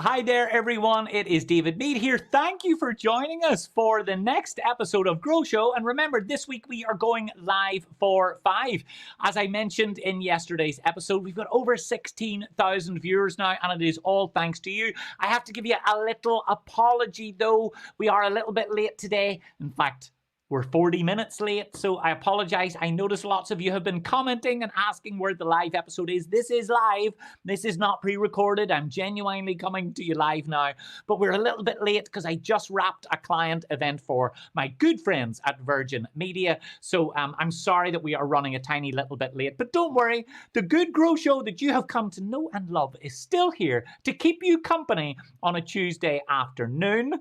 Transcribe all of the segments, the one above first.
Hi there, everyone. It is David Meade here. Thank you for joining us for the next episode of GrowShow. And remember, this week we are going live for 5. As I mentioned in yesterday's episode, we've got over 16,000 viewers now, and it is all thanks to you. I have to give you a little apology, though. We are a little bit late today. In fact, we're 40 minutes late, so I apologize. I notice lots of you have been commenting and asking where the live episode is. This is live. This is not pre-recorded. I'm genuinely coming to you live now, but we're a little bit late because I just wrapped a client event for my good friends at Virgin Media. So I'm sorry that we are running a tiny little bit late, but don't worry. The good Grow Show that you have come to know and love is still here to keep you company on a Tuesday afternoon.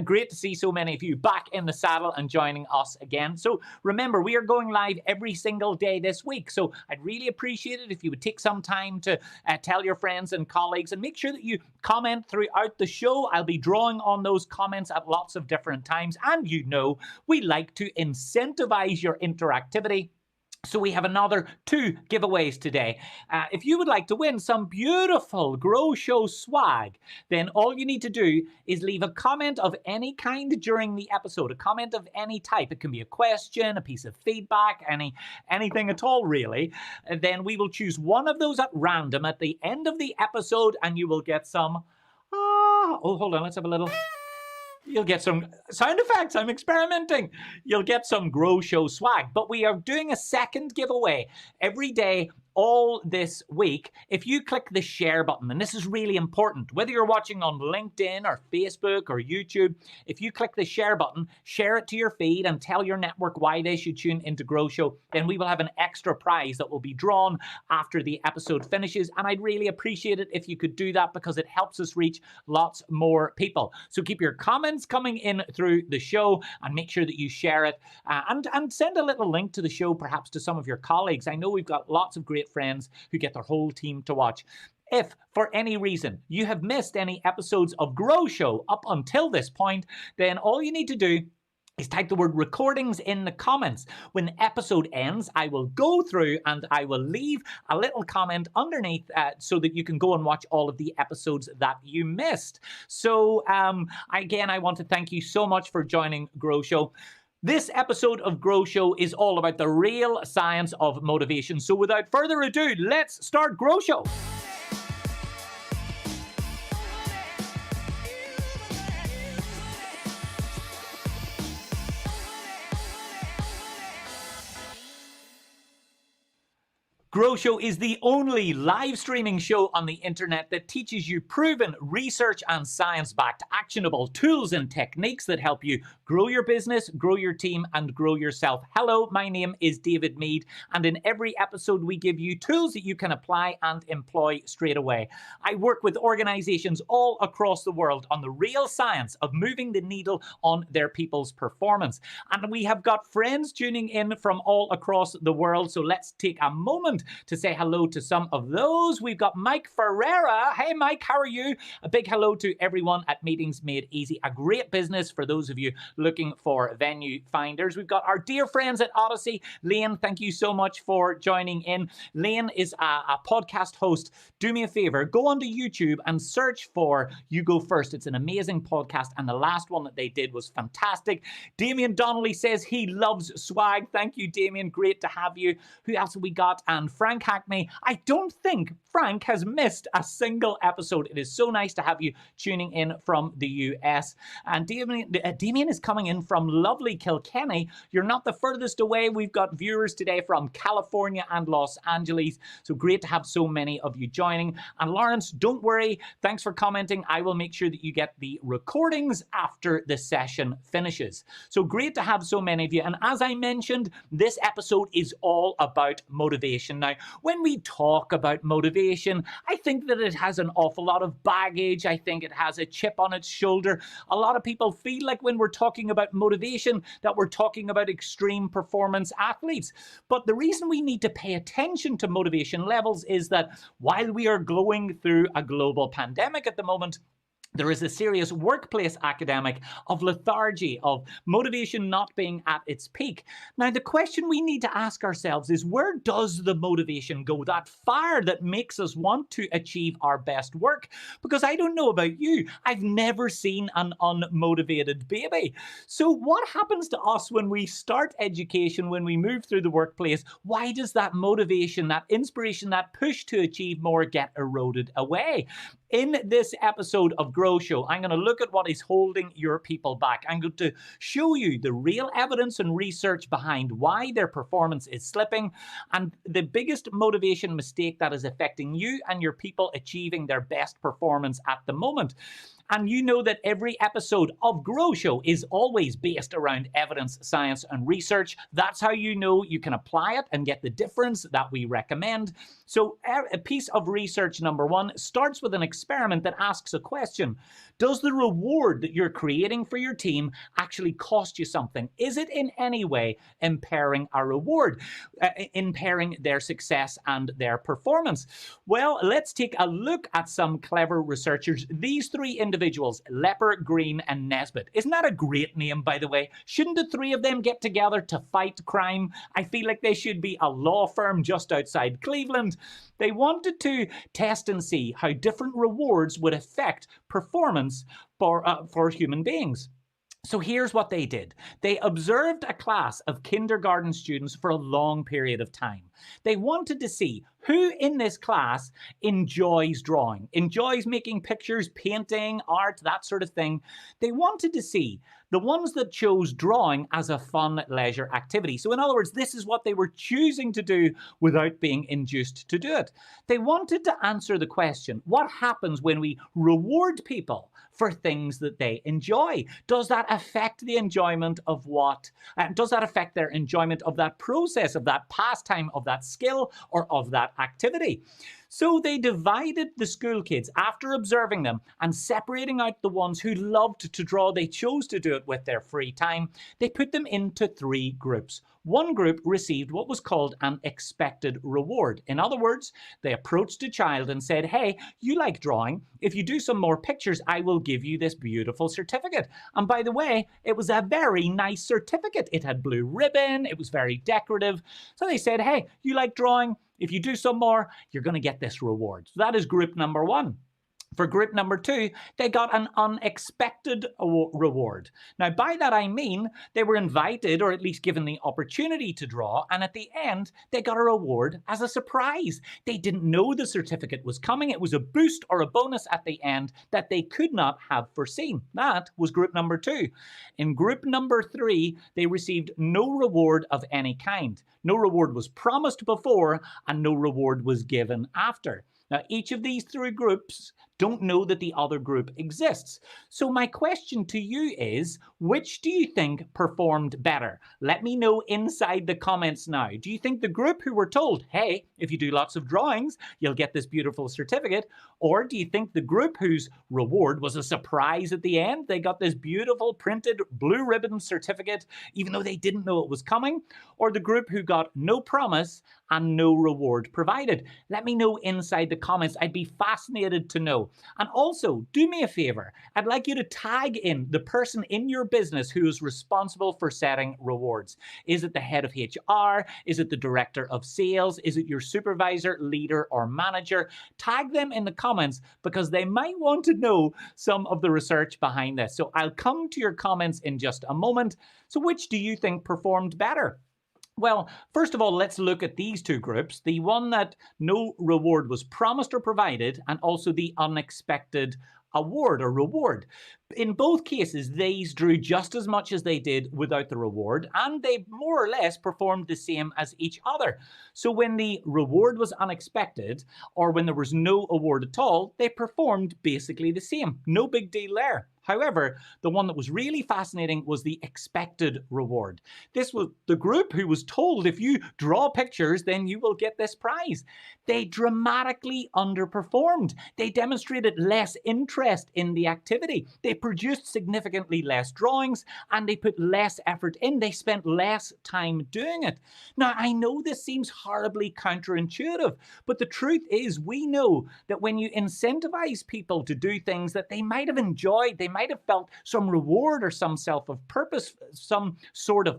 Great to see so many of you back in the saddle and joining us again. So remember, we are going live every single day this week. So I'd really appreciate it if you would take some time to tell your friends and colleagues, and make sure that you comment throughout the show. I'll be drawing on those comments at lots of different times. And you know, we like to incentivize your interactivity. So we have another 2 giveaways today. If you would like to win some beautiful Grow Show swag, then all you need to do is leave a comment of any kind during the episode, a comment of any type. It can be a question, a piece of feedback, anything at all, really. And then we will choose one of those at random at the end of the episode, and you will get some... Oh, hold on, let's have a little... You'll get some sound effects. I'm experimenting. You'll get some Grow Show swag. But we are doing a second giveaway every day all this week. If you click the share button, and this is really important, whether you're watching on LinkedIn or Facebook or YouTube, if you click the share button, share it to your feed and tell your network why they should tune into Grow Show, then we will have an extra prize that will be drawn after the episode finishes. And I'd really appreciate it if you could do that, because it helps us reach lots more people. So keep your comments coming in through the show, and make sure that you share it, and send a little link to the show perhaps to some of your colleagues. I know we've got lots of great friends who get their whole team to watch. If for any reason you have missed any episodes of Grow Show up until this point, then all you need to do is type the word recordings in the comments. When the episode ends, I will go through and I will leave a little comment underneath so that you can go and watch all of the episodes that you missed. So again, I want to thank you so much for joining Grow Show. This episode of Grow Show is all about the real science of motivation. So without further ado, let's start Grow Show. GrowShow is the only live streaming show on the internet that teaches you proven research and science-backed actionable tools and techniques that help you grow your business, grow your team, and grow yourself. Hello, my name is David Meade, and in every episode we give you tools that you can apply and employ straight away. I work with organizations all across the world on the real science of moving the needle on their people's performance. And we have got friends tuning in from all across the world, so let's take a moment to say hello to some of those. We've got Mike Ferreira. Hey, Mike, how are you? A big hello to everyone at Meetings Made Easy, a great business for those of you looking for venue finders. We've got our dear friends at Odyssey. Lane, thank you so much for joining in. Lane is a podcast host. Do me a favor, go onto YouTube and search for You Go First. It's an amazing podcast, and the last one that they did was fantastic. Damien Donnelly says he loves swag. Thank you, Damien. Great to have you. Who else have we got? And Frank Hackney. I don't think Frank has missed a single episode. It is so nice to have you tuning in from the US. And Damien is coming in from lovely Kilkenny. You're not the furthest away. We've got viewers today from California and Los Angeles. So great to have so many of you joining. And Lawrence, don't worry. Thanks for commenting. I will make sure that you get the recordings after the session finishes. So great to have so many of you. And as I mentioned, this episode is all about motivation. Now, when we talk about motivation, I think that it has an awful lot of baggage. I think it has a chip on its shoulder. A lot of people feel like when we're talking about motivation that we're talking about extreme performance athletes. But the reason we need to pay attention to motivation levels is that while we are going through a global pandemic at the moment, There is a serious workplace epidemic of lethargy, of motivation not being at its peak. Now, the question we need to ask ourselves is, where does the motivation go, that fire that makes us want to achieve our best work? Because I don't know about you, I've never seen an unmotivated baby. So what happens to us when we start education, when we move through the workplace? Why does that motivation, that inspiration, that push to achieve more get eroded away? In this episode of GrowShow, I'm going to look at what is holding your people back. I'm going to show you the real evidence and research behind why their performance is slipping and the biggest motivation mistake that is affecting you and your people achieving their best performance at the moment. And you know that every episode of GrowShow is always based around evidence, science, and research. That's how you know you can apply it and get the difference that we recommend. So a piece of research number one starts with an experiment that asks a question. Does the reward that you're creating for your team actually cost you something? Is it in any way impairing our reward, impairing their success and their performance? Well, let's take a look at some clever researchers. These three individuals, Lepper, Green, and Nesbitt. Isn't that a great name, by the way? Shouldn't the three of them get together to fight crime? I feel like they should be a law firm just outside Cleveland. They wanted to test and see how different rewards would affect performance for human beings. So here's what they did. They observed a class of kindergarten students for a long period of time. They wanted to see who in this class enjoys drawing, enjoys making pictures, painting, art, that sort of thing. They wanted to see the ones that chose drawing as a fun leisure activity. So in other words, this is what they were choosing to do without being induced to do it. They wanted to answer the question, what happens when we reward people for things that they enjoy? Does that affect the enjoyment of does that affect their enjoyment of that process, of that pastime, of that skill, or of that activity? So they divided the school kids after observing them and separating out the ones who loved to draw, they chose to do it with their free time. They put them into three groups. One group received what was called an expected reward. In other words, they approached a child and said, hey, you like drawing. If you do some more pictures, I will give you this beautiful certificate. And by the way, it was a very nice certificate. It had blue ribbon. It was very decorative. So they said, hey, you like drawing? If you do some more, you're going to get this reward. So that is group number one. For group number two, they got an unexpected reward. Now, by that I mean they were invited or at least given the opportunity to draw, and at the end, they got a reward as a surprise. They didn't know the certificate was coming. It was a boost or a bonus at the end that they could not have foreseen. That was group number two. In group number three, they received no reward of any kind. No reward was promised before, and no reward was given after. Now, each of these three groups don't know that the other group exists. So my question to you is, which do you think performed better? Let me know inside the comments now. Do you think the group who were told, hey, if you do lots of drawings, you'll get this beautiful certificate? Or do you think the group whose reward was a surprise at the end, they got this beautiful printed blue ribbon certificate, even though they didn't know it was coming? Or the group who got no promise and no reward provided? Let me know inside the comments. I'd be fascinated to know. And also, do me a favor. I'd like you to tag in the person in your business who is responsible for setting rewards. Is it the head of HR? Is it the director of sales? Is it your supervisor, leader, or manager? Tag them in the comments because they might want to know some of the research behind this. So I'll come to your comments in just a moment. So which do you think performed better? Well, first of all, let's look at these two groups. The one that no reward was promised or provided, and also the unexpected award or reward. In both cases, these drew just as much as they did without the reward, and they more or less performed the same as each other. So when the reward was unexpected, or when there was no award at all, they performed basically the same. No big deal there. However, the one that was really fascinating was the expected reward. This was the group who was told, if you draw pictures, then you will get this prize. They dramatically underperformed. They demonstrated less interest in the activity. They produced significantly less drawings and they put less effort in. They spent less time doing it. Now, I know this seems horribly counterintuitive, but the truth is we know that when you incentivize people to do things that they might have enjoyed, they might have felt some reward or some sort of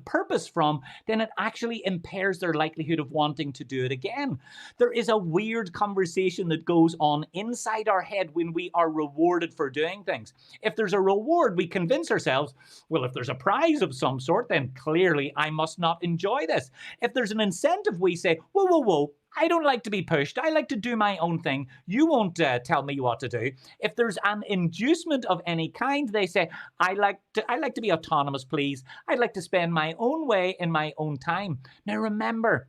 purpose from, then it actually impairs their likelihood of wanting to do it again. There is a weird conversation that goes on inside our head when we are rewarded for doing things. If there's a reward, we convince ourselves, well, if there's a prize of some sort, then clearly I must not enjoy this. If there's an incentive, we say, whoa, whoa, whoa, I don't like to be pushed. I like to do my own thing. You won't tell me what to do. If there's an inducement of any kind, they say, I like to be autonomous, please. I'd like to spend my own way in my own time. Now remember,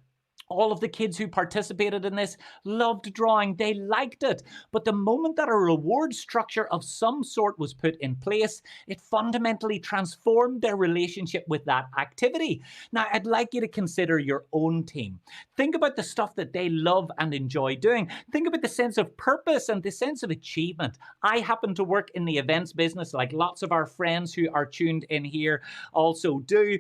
all of the kids who participated in this loved drawing. They liked it. But the moment that a reward structure of some sort was put in place, it fundamentally transformed their relationship with that activity. Now, I'd like you to consider your own team. Think about the stuff that they love and enjoy doing. Think about the sense of purpose and the sense of achievement. I happen to work in the events business, like lots of our friends who are tuned in here also do.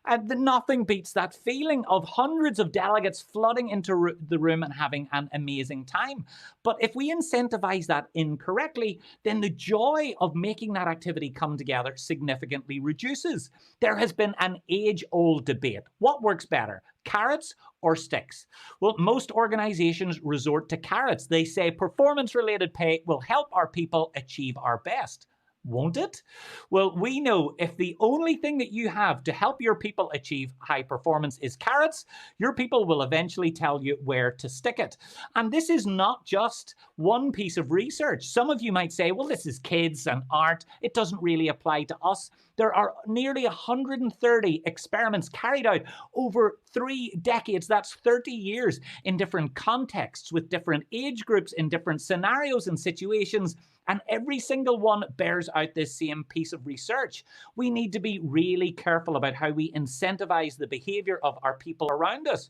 And nothing beats that feeling of hundreds of delegates flooding into the room and having an amazing time. But if we incentivize that incorrectly, then the joy of making that activity come together significantly reduces. There has been an age-old debate. What works better, carrots or sticks? Well, most organizations resort to carrots. They say performance-related pay will help our people achieve our best. Won't it? Well, we know if the only thing that you have to help your people achieve high performance is carrots, your people will eventually tell you where to stick it. And this is not just one piece of research. Some of you might say, well, this is kids and art. It doesn't really apply to us. There are nearly 130 experiments carried out over 3 decades. That's 30 years in different contexts with different age groups in different scenarios and situations. And every single one bears out this same piece of research. We need to be really careful about how we incentivize the behavior of our people around us.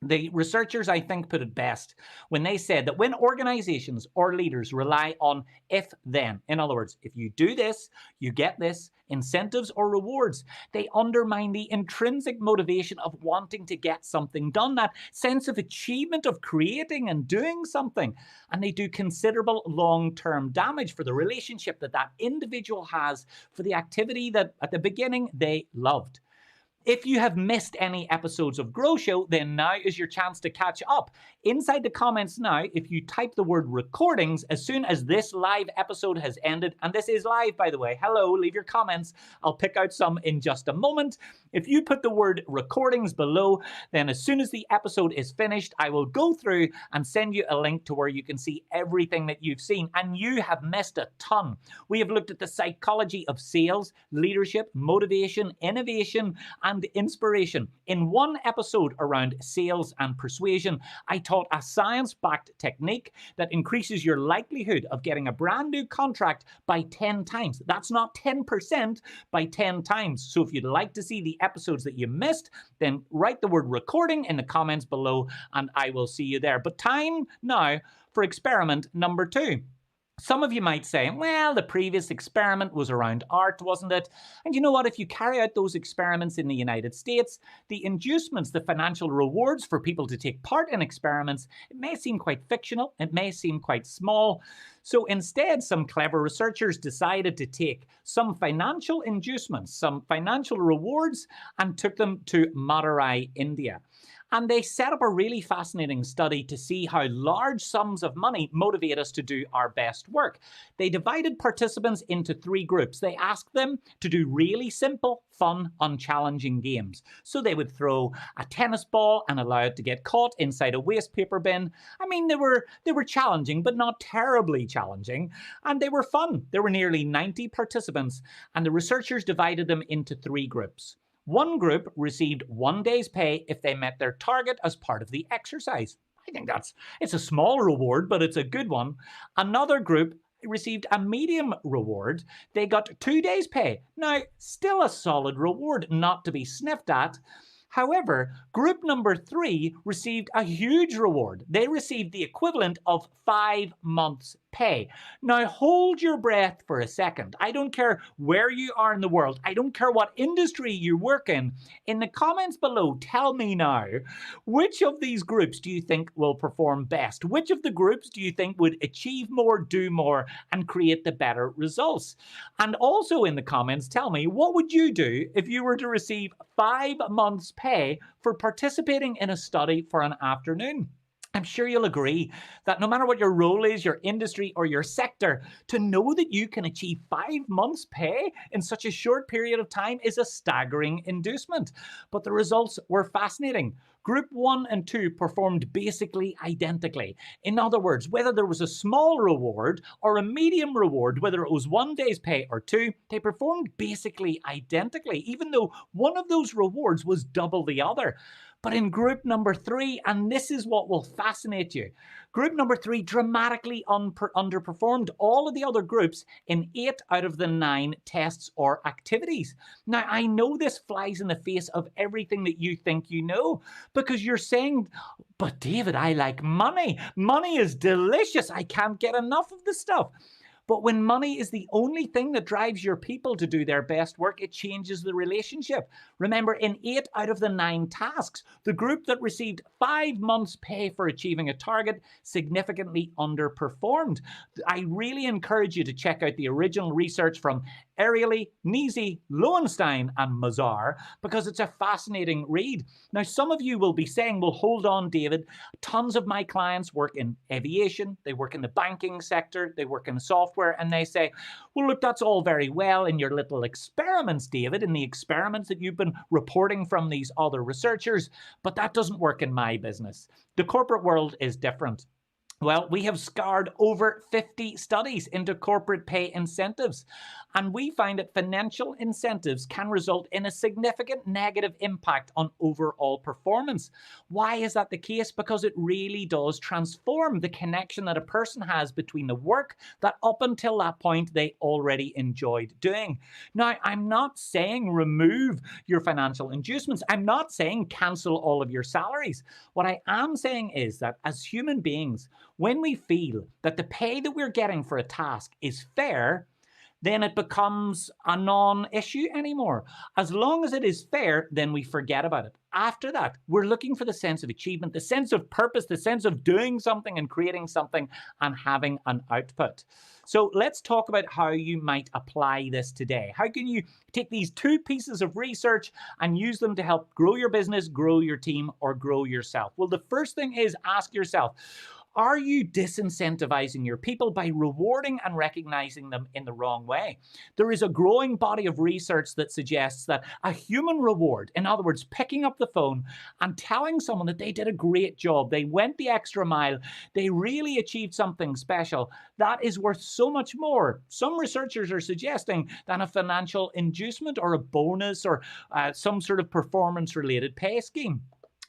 The researchers, I think, put it best when they said that when organizations or leaders rely on if-then, in other words, if you do this, you get this, incentives or rewards, they undermine the intrinsic motivation of wanting to get something done, that sense of achievement of creating and doing something. And they do considerable long-term damage for the relationship that that individual has for the activity that at the beginning they loved. If you have missed any episodes of GrowShow, then now is your chance to catch up. Inside the comments now, if you type the word recordings, as soon as this live episode has ended, and this is live, by the way, hello, leave your comments. I'll pick out some in just a moment. If you put the word recordings below, then as soon as the episode is finished, I will go through and send you a link to where you can see everything that you've seen, and you have missed a ton. We have looked at the psychology of sales, leadership, motivation, innovation, and inspiration. In one episode around sales and persuasion, I taught a science-backed technique that increases your likelihood of getting a brand new contract by 10 times. That's not 10%, by 10 times. So if you'd like to see the episodes that you missed, then write the word recording in the comments below and I will see you there. But time now for experiment number 2. Some of you might say, well, the previous experiment was around art, wasn't it? And you know what? If you carry out those experiments in the United States, the inducements, the financial rewards for people to take part in experiments, it may seem quite fictional, it may seem quite small. So instead, some clever researchers decided to take some financial inducements, some financial rewards, and took them to Madurai, India. And they set up a really fascinating study to see how large sums of money motivate us to do our best work. They divided participants into 3 groups. They asked them to do really simple, fun, unchallenging games. So they would throw a tennis ball and allow it to get caught inside a waste paper bin. I mean, they were challenging, but not terribly challenging. And they were fun. There were nearly 90 participants, and the researchers divided them into 3 groups. One group received 1 day's pay if they met their target as part of the exercise. I think it's a small reward, but it's a good one. Another group received a medium reward. They got 2 days' pay. Now, still a solid reward, not to be sniffed at. However, group number 3 received a huge reward. They received the equivalent of 5 months' pay. Now, hold your breath for a second. I don't care where you are in the world. I don't care what industry you work in. In the comments below, tell me now, which of these groups do you think will perform best? Which of the groups do you think would achieve more, do more, and create the better results? And also in the comments, tell me, what would you do if you were to receive 5 months' pay for participating in a study for an afternoon? I'm sure you'll agree that no matter what your role is, your industry, or your sector, to know that you can achieve 5 months' pay in such a short period of time is a staggering inducement. But the results were fascinating. Group 1 and 2 performed basically identically. In other words, whether there was a small reward or a medium reward, whether it was 1 day's pay or 2, they performed basically identically, even though one of those rewards was double the other. But in group number 3, and this is what will fascinate you, group number 3 dramatically underperformed all of the other groups in 8 out of the 9 tests or activities. Now, I know this flies in the face of everything that you think you know, because you're saying, but David, I like money. Money is delicious. I can't get enough of the stuff. But when money is the only thing that drives your people to do their best work, it changes the relationship. Remember, in 8 out of the 9 tasks, the group that received 5 months' pay for achieving a target significantly underperformed. I really encourage you to check out the original research from Ariely, Neasy, Lowenstein, and Mazar, because it's a fascinating read. Now, some of you will be saying, well, hold on, David. Tons of my clients work in aviation, they work in the banking sector, they work in software, and they say, well, look, that's all very well in your little experiments, David, in the experiments that you've been reporting from these other researchers, but that doesn't work in my business. The corporate world is different. Well, we have scoured over 50 studies into corporate pay incentives, and we find that financial incentives can result in a significant negative impact on overall performance. Why is that the case? Because it really does transform the connection that a person has between the work that up until that point they already enjoyed doing. Now, I'm not saying remove your financial inducements. I'm not saying cancel all of your salaries. What I am saying is that as human beings, when we feel that the pay that we're getting for a task is fair, then it becomes a non-issue anymore. As long as it is fair, then we forget about it. After that, we're looking for the sense of achievement, the sense of purpose, the sense of doing something and creating something and having an output. So let's talk about how you might apply this today. How can you take these 2 pieces of research and use them to help grow your business, grow your team, or grow yourself? Well, the first thing is ask yourself, are you disincentivizing your people by rewarding and recognizing them in the wrong way? There is a growing body of research that suggests that a human reward, in other words, picking up the phone and telling someone that they did a great job, they went the extra mile, they really achieved something special, that is worth so much more. Some researchers are suggesting than a financial inducement or a bonus or some sort of performance-related pay scheme.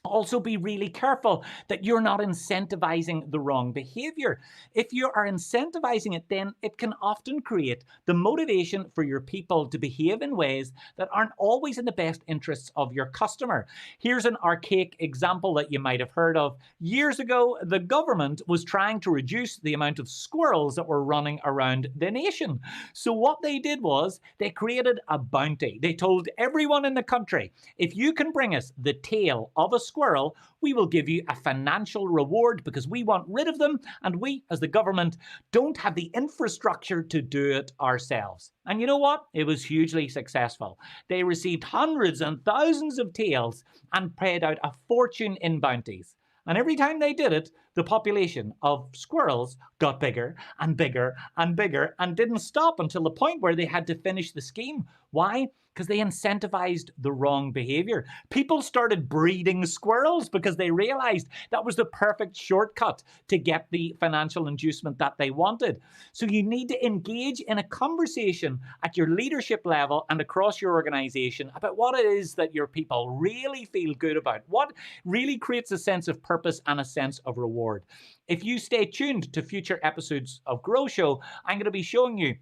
Also, be really careful that you're not incentivizing the wrong behavior. If you are incentivizing it, then it can often create the motivation for your people to behave in ways that aren't always in the best interests of your customer. Here's an archaic example that you might have heard of. Years ago, the government was trying to reduce the amount of squirrels that were running around the nation. So what they did was they created a bounty. They told everyone in the country, if you can bring us the tail of a squirrel, we will give you a financial reward because we want rid of them and we, as the government, don't have the infrastructure to do it ourselves. And you know what? It was hugely successful. They received hundreds and thousands of tails and paid out a fortune in bounties. And every time they did it, the population of squirrels got bigger and bigger and bigger and didn't stop until the point where they had to finish the scheme. Why? Because they incentivized the wrong behavior. People started breeding squirrels because they realized that was the perfect shortcut to get the financial inducement that they wanted. So you need to engage in a conversation at your leadership level and across your organization about what it is that your people really feel good about, what really creates a sense of purpose and a sense of reward. If you stay tuned to future episodes of GrowShow, I'm going to be showing you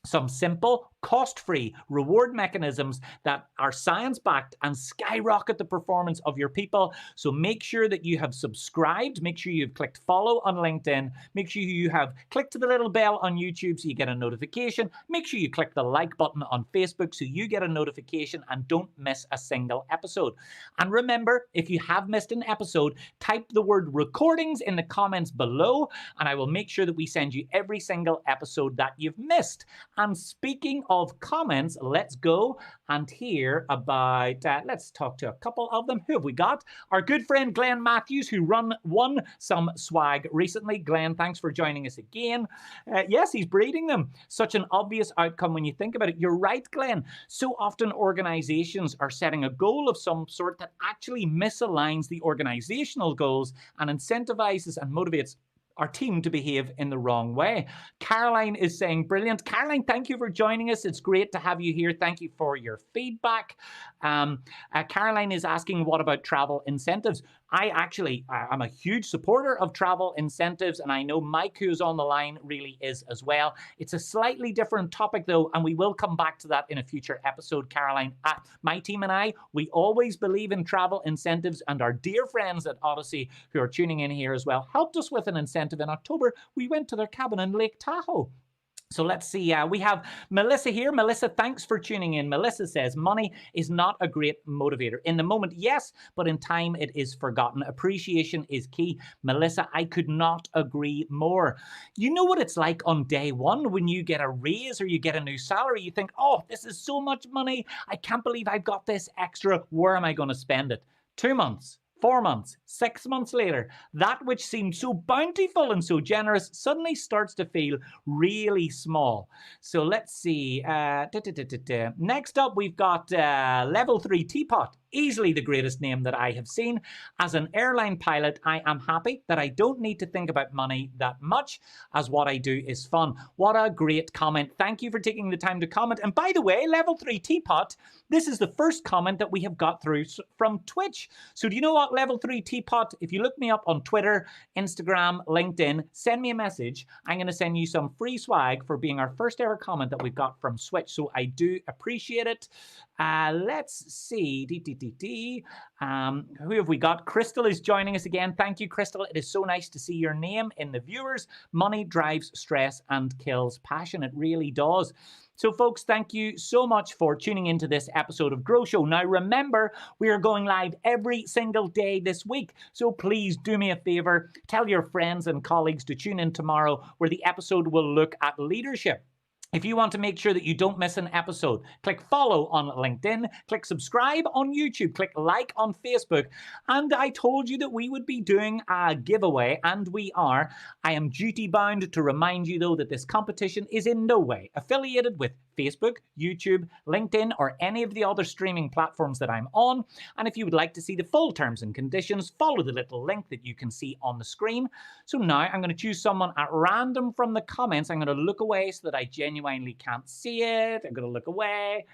some simple, cost-free reward mechanisms that are science-backed and skyrocket the performance of your people. So make sure that you have subscribed, make sure you've clicked follow on LinkedIn, make sure you have clicked the little bell on YouTube so you get a notification, make sure you click the like button on Facebook so you get a notification and don't miss a single episode. And remember, if you have missed an episode, type the word recordings in the comments below and I will make sure that we send you every single episode that you've missed. And speaking of comments, let's go and hear about, let's talk to a couple of them. Who have we got? Our good friend Glenn Matthews, who won some swag recently. Glenn, thanks for joining us again. Yes, he's breeding them. Such an obvious outcome when you think about it. You're right, Glenn. So often organizations are setting a goal of some sort that actually misaligns the organizational goals and incentivizes and motivates our team to behave in the wrong way. Caroline is saying, brilliant. Caroline, thank you for joining us. It's great to have you here. Thank you for your feedback. Caroline is asking, what about travel incentives? I'm a huge supporter of travel incentives, and I know Mike, who's on the line, really is as well. It's a slightly different topic, though, and we will come back to that in a future episode, Caroline. My team and I, we always believe in travel incentives, and our dear friends at Odyssey, who are tuning in here as well, helped us with an incentive in October. We went to their cabin in Lake Tahoe. So let's see, we have Melissa here. Melissa, thanks for tuning in. Melissa says, money is not a great motivator. In the moment, yes, but in time it is forgotten. Appreciation is key. Melissa, I could not agree more. You know what it's like on day one when you get a raise or you get a new salary. You think, oh, this is so much money. I can't believe I've got this extra. Where am I going to spend it? 2 months. 4 months, 6 months later, that which seemed so bountiful and so generous suddenly starts to feel really small. So let's see. Next up, we've got Level 3 Teapot. Easily the greatest name that I have seen. As an airline pilot, I am happy that I don't need to think about money that much, as what I do is fun. What a great comment. Thank you for taking the time to comment. And by the way, Level 3 Teapot, this is the first comment that we have got through from Twitch. So do you know what, Level 3 Teapot? If you look me up on Twitter, Instagram, LinkedIn, send me a message. I'm going to send you some free swag for being our first ever comment that we've got from Switch. So I do appreciate it. Let's see. Who have we got? Crystal is joining us again. Thank you, Crystal. It is so nice to see your name in the viewers. Money drives stress and kills passion. It really does. So, folks, thank you so much for tuning into this episode of GrowShow. Now, remember, we are going live every single day this week. So please do me a favor. Tell your friends and colleagues to tune in tomorrow, where the episode will look at leadership. If you want to make sure that you don't miss an episode, click follow on LinkedIn, click subscribe on YouTube, click like on Facebook. And I told you that we would be doing a giveaway, and we are. I am duty bound to remind you, though, that this competition is in no way affiliated with Facebook, YouTube, LinkedIn, or any of the other streaming platforms that I'm on. And if you would like to see the full terms and conditions, follow the little link that you can see on the screen. So now I'm going to choose someone at random from the comments. I'm going to look away so that I genuinely can't see it. I'm going to look away.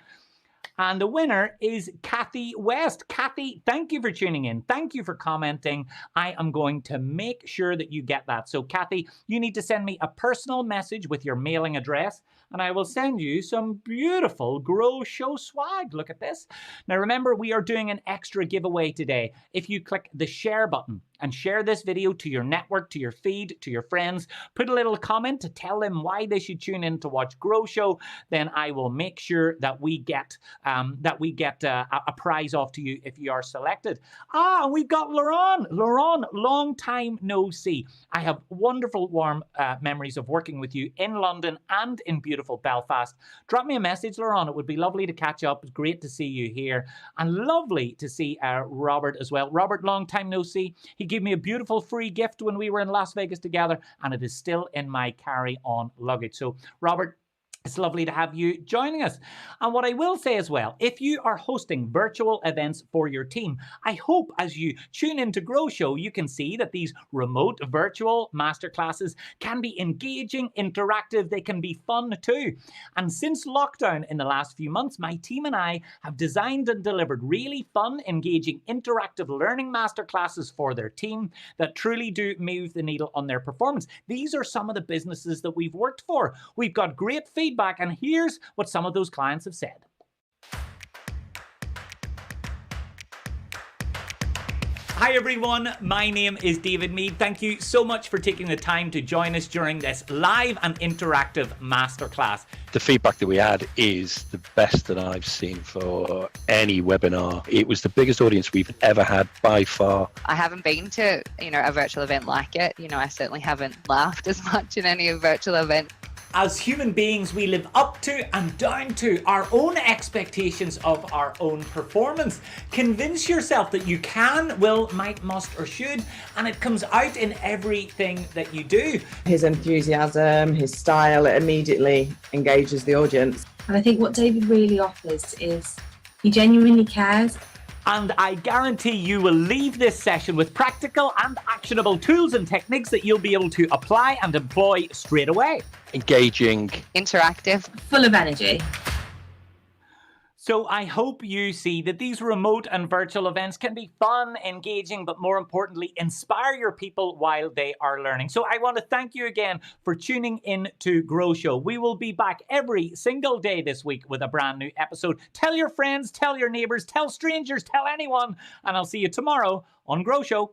And the winner is Kathy West. Kathy, thank you for tuning in. Thank you for commenting. I am going to make sure that you get that. So, Kathy, you need to send me a personal message with your mailing address, and I will send you some beautiful GrowShow swag. Look at this. Now, remember, we are doing an extra giveaway today. If you click the share button and share this video to your network, to your feed, to your friends, put a little comment to tell them why they should tune in to watch GrowShow, then I will make sure that we get a prize off to you if you are selected. And we've got Laurent. Laurent, long time no see. I have wonderful, warm memories of working with you in London and in beautiful Belfast. Drop me a message, Laurent. It would be lovely to catch up. It's great to see you here. And lovely to see Robert as well. Robert, long time no see. He gave me a beautiful free gift when we were in Las Vegas together, and it is still in my carry-on luggage. So, Robert, It's lovely to have you joining us. And what I will say as well, if you are hosting virtual events for your team, I hope as you tune into GrowShow, you can see that these remote virtual masterclasses can be engaging, interactive, they can be fun too. And since lockdown in the last few months, my team and I have designed and delivered really fun, engaging, interactive learning masterclasses for their team that truly do move the needle on their performance. These are some of the businesses that we've worked for. We've got great feedback, and here's what some of those clients have said. Hi everyone, my name is David Meade. Thank you so much for taking the time to join us during this live and interactive masterclass. The feedback that we had is the best that I've seen for any webinar. It was the biggest audience we've ever had by far. I haven't been to, a virtual event like it. I certainly haven't laughed as much in any virtual event. As human beings, we live up to and down to our own expectations of our own performance. Convince yourself that you can, will, might, must, or should, and it comes out in everything that you do. His enthusiasm, his style, it immediately engages the audience. And I think what David really offers is he genuinely cares. And I guarantee you will leave this session with practical and actionable tools and techniques that you'll be able to apply and employ straight away. Engaging. Interactive. Full of energy. So I hope you see that these remote and virtual events can be fun, engaging, but more importantly, inspire your people while they are learning. So I want to thank you again for tuning in to GrowShow. We will be back every single day this week with a brand new episode. Tell your friends, tell your neighbors, tell strangers, tell anyone, and I'll see you tomorrow on GrowShow.